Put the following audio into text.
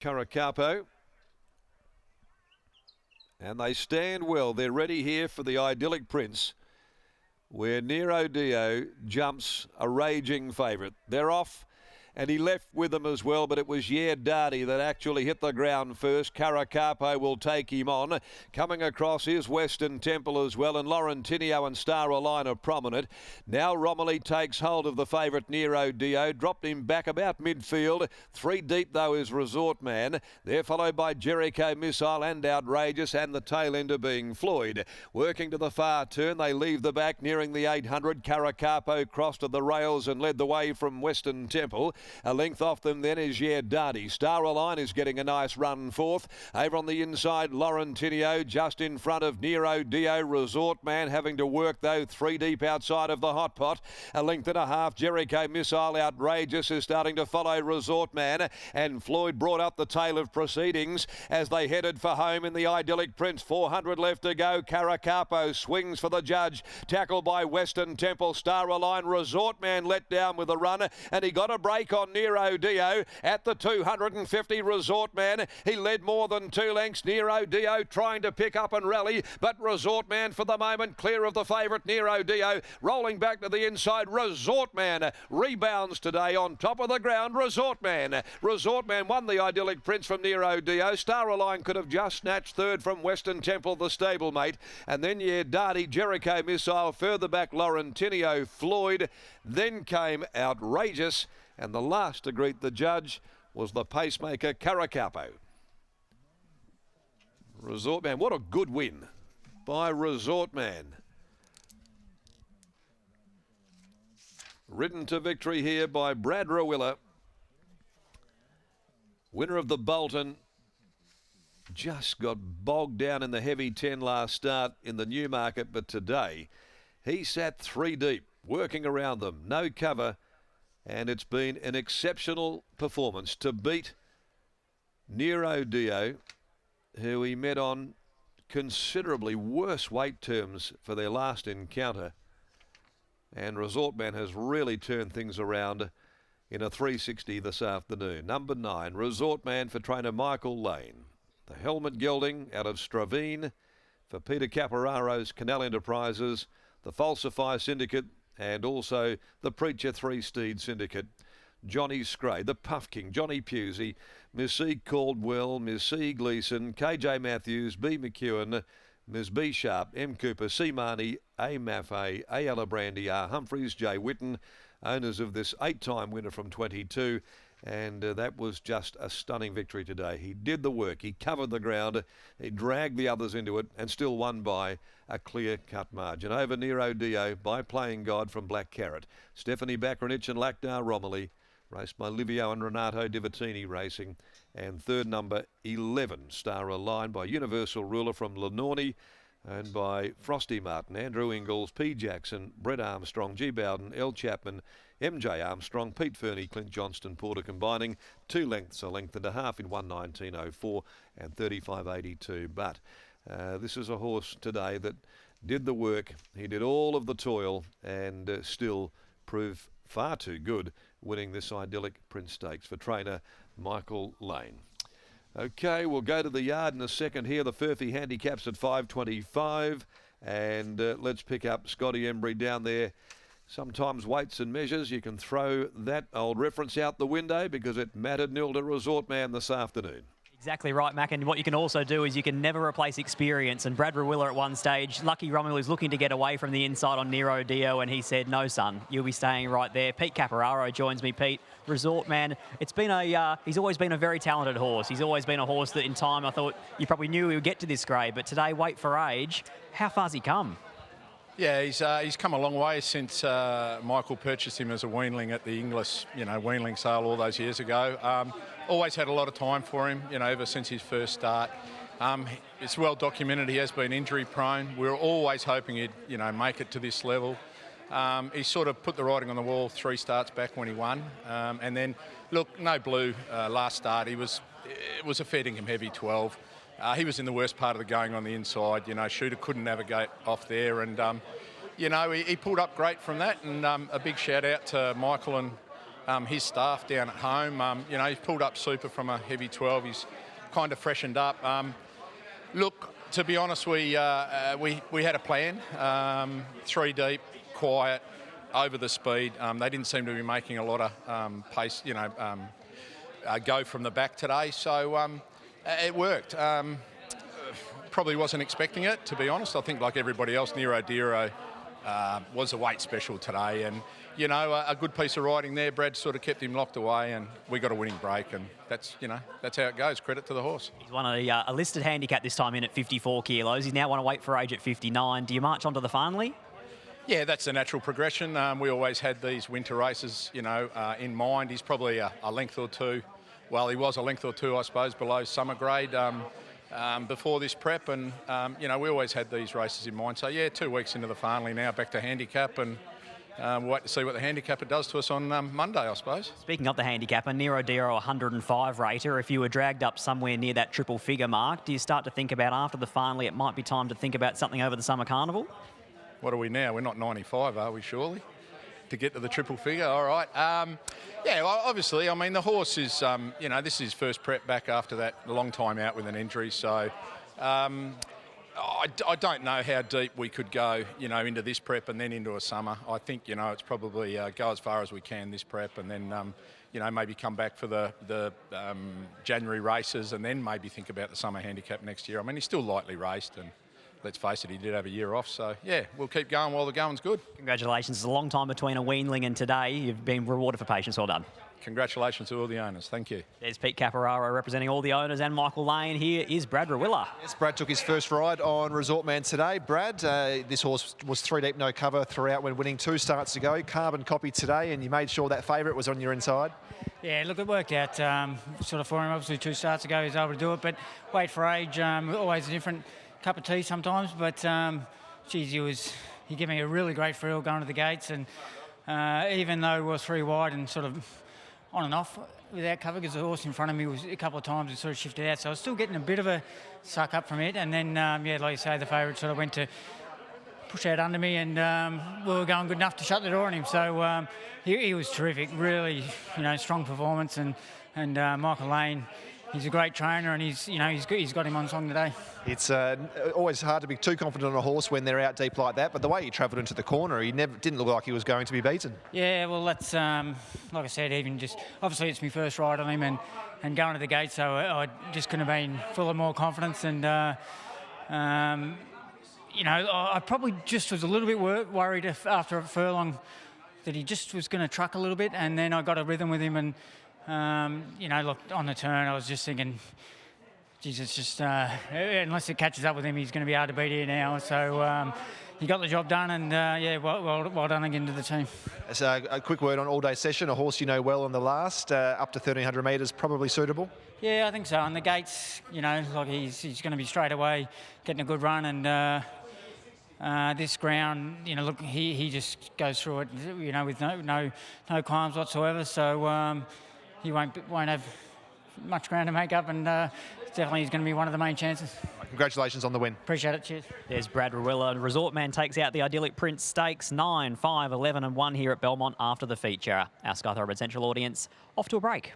Caracapo. And they stand well. They're ready here for the Idyllic Prince, where Nero Dio jumps a raging favourite. They're off. And he left with them as well, but it was Darty that actually hit the ground first. Caracapo will take him on. Coming across is Western Temple as well, and Laurentinio and Star Align are prominent. Now Romilly takes hold of the favourite Nero Dio, dropped him back about midfield. 3 deep though is RESORTMAN. They're followed by Jericho Missile and Outrageous, and the tail ender being Floyd. Working to the far turn, they leave the back nearing the 800. Caracapo crossed to the rails and led the way from Western Temple. A length off them then is Darty. Star Align is getting a nice run fourth. Over on the inside, Laurentinio just in front of Nero Dio. RESORTMAN having to work though 3 deep outside of the hot pot. A length and a half. Jericho Missile Outrageous is starting to follow RESORTMAN, and Floyd brought up the tail of proceedings as they headed for home in the Idyllic Prince. 400 left to go. Caracapo swings for the judge. Tackled by Western Temple. Star Align. RESORTMAN let down with a run, and he got a break on Nero Dio at the 250. RESORTMAN, he led more than 2 lengths. Nero Dio trying to pick up and rally, but RESORTMAN for the moment clear of the favourite Nero Dio. Rolling back to the inside, RESORTMAN rebounds today on top of the ground. RESORTMAN won the Idyllic Prince from Nero Dio. Star Align could have just snatched third from Western Temple, the stablemate, and then Darty, Jericho Missile, further back Laurentinio, Floyd, then came Outrageous, and the last to greet the judge was the pacemaker Caracapo. RESORTMAN, what a good win by RESORTMAN. Ridden to victory here by RWWA. Winner of the Bolton. Just got bogged down in the heavy 10 last start in the Newmarket, but today he sat 3 deep, working around them, no cover. And it's been an exceptional performance to beat Nero Dio, who he met on considerably worse weight terms for their last encounter. And RESORTMAN has really turned things around in a 360 this afternoon. Number 9, RESORTMAN for trainer Michael Lane. The helmet gelding out of Stravine for Peter Capararo's Canal Enterprises, the Falsify Syndicate, and also the Preacher 3-Steed Syndicate. Johnny Scray, the Puff King, Johnny Pusey, Miss C. Caldwell, Miss C. Gleeson, KJ Matthews, B. McEwen, Miss B. Sharp, M. Cooper, C. Marnie, A. Maffei, A. Alabrandy, R. Humphreys, J. Whitten, owners of this 8-time winner from 22. And that was just a stunning victory today. He did the work, he covered the ground, he dragged the others into it, and still won by a clear-cut margin over Nero Dio by Playing God from Black Carrot. Stephanie Bakranich and Lakdar Romilly, raced by Livio and Renato Divattini Racing. And third number 11, Star Align by Universal Ruler from Lenorni, and by Frosty Martin, Andrew Ingalls, P. Jackson, Brett Armstrong, G. Bowden, L. Chapman, MJ Armstrong, Pete Fernie, Clint Johnston, Porter combining 2 lengths, a length and a half in 1:19.04 and 35.82. But this is a horse today that did the work. He did all of the toil and still proved far too good, winning this Idyllic Prince Stakes for trainer Michael Lane. Okay, we'll go to the yard in a second here. The Furphy handicaps at 5.25, and let's pick up Scotty Embry down there. Sometimes weights and measures, you can throw that old reference out the window because it mattered 0 to RESORTMAN this afternoon. Exactly right, Mac. And what you can also do is you can never replace experience. And RWWA at one stage, Lucky Romilly was looking to get away from the inside on Nero Dio, and he said, "No, son, you'll be staying right there." Pete Capararo joins me. Pete, RESORTMAN, it's been he's always been a very talented horse. He's always been a horse that in time I thought you probably knew he would get to this grade. But today, weight for age, how far's he come? Yeah, he's come a long way since Michael purchased him as a weanling at the Inglis, weanling sale all those years ago. Always had a lot of time for him, ever since his first start. It's well documented he has been injury prone. We were always hoping he'd, make it to this level. He sort of put the writing on the wall 3 starts back when he won. And then, look, no blue last start. It was a fair dinkum heavy 12. He was in the worst part of the going on the inside. Shooter couldn't navigate off there. And, he pulled up great from that. And a big shout out to Michael and his staff down at home. You know, he's pulled up super from a heavy 12. He's kind of freshened up. Look, to be honest, we had a plan. 3 deep, quiet, over the speed. They didn't seem to be making a lot of pace, you know, go from the back today. So it worked. Probably wasn't expecting it, to be honest. I think like everybody else, RWWA was a weight special today. And, you know, a good piece of riding there. Brad sort of kept him locked away and we got a winning break. And that's, you know, that's how it goes. Credit to the horse. He's won a listed handicap this time in at 54 kilos. He's now won a weight for age at 59. Do you march on to the finally? Yeah, that's the natural progression. We always had these winter races, you know, in mind. He's probably a length or two. Well, he was a length or two, I suppose, below summer grade before this prep. And, you know, we always had these races in mind. So, yeah, 2 weeks into the finally now, back to handicap. And we'll wait to see what the handicapper does to us on Monday, I suppose. Speaking of the handicapper, RWWA 105 rater. If you were dragged up somewhere near that triple figure mark, do you start to think about after the finally it might be time to think about something over the summer carnival? What are we now? We're not 95, are we, surely? To get to the triple figure, all right. Yeah, well, obviously, I mean, the horse is, you know, this is his first prep back after that long time out with an injury. So I don't know how deep we could go, you know, into this prep and then into a summer. I think, you know, it's probably go as far as we can this prep and then, you know, maybe come back for the January races and then maybe think about the summer handicap next year. I mean, he's still lightly raced and let's face it, he did have a year off. So, yeah, we'll keep going while the going's good. Congratulations. It's a long time between a weanling and today. You've been rewarded for patience. Well done. Congratulations to all the owners. Thank you. There's Pete Caporaro representing all the owners and Michael Lane. Here is Brad RWWA. Yes, Brad took his first ride on RESORTMAN today. Brad, this horse was 3 deep, no cover throughout when winning 2 starts to go. Carbon copy today, and you made sure that favourite was on your inside. Yeah, look, it worked out sort of for him. Obviously, 2 starts ago he was able to do it, but weight for age, always a different cup of tea sometimes. But, geez, he gave me a really great feel going to the gates, and even though it was 3 wide and sort of on and off without cover, because the horse in front of me was a couple of times it sort of shifted out, so I was still getting a bit of a suck up from it. And then, yeah, like you say, the favourite sort of went to push out under me, and we were going good enough to shut the door on him. So he was terrific, really, you know, strong performance. And Michael Lane, he's a great trainer, and he's got him on song today. It's always hard to be too confident on a horse when they're out deep like that, but the way he travelled into the corner, he didn't look like he was going to be beaten. Yeah, well, that's, like I said, even just, obviously it's my first ride on him and going to the gate, so I just couldn't have been full of more confidence. And, you know, I probably just was a little bit worried after a furlong that he just was going to truck a little bit, and then I got a rhythm with him, and, you know, look, on the turn, I was just thinking, geez, it's just, unless it catches up with him, he's going to be able to beat here now. So he got the job done, and, yeah, well done again to the team. As a quick word on all-day session, a horse you know well in the last, up to 1,300 metres, probably suitable? Yeah, I think so. On the gates, you know, like he's going to be straight away getting a good run, and this ground, you know, look, he just goes through it, you know, with no climbs whatsoever. So he won't have much ground to make up, and definitely he's going to be one of the main chances. Congratulations on the win. Appreciate it. Cheers. There's Brad RWWA. RESORTMAN takes out the Idealist Prince Stakes 9, 5, 11 and 1 here at Belmont after the feature. Our Sky Thoroughbred Central audience off to a break.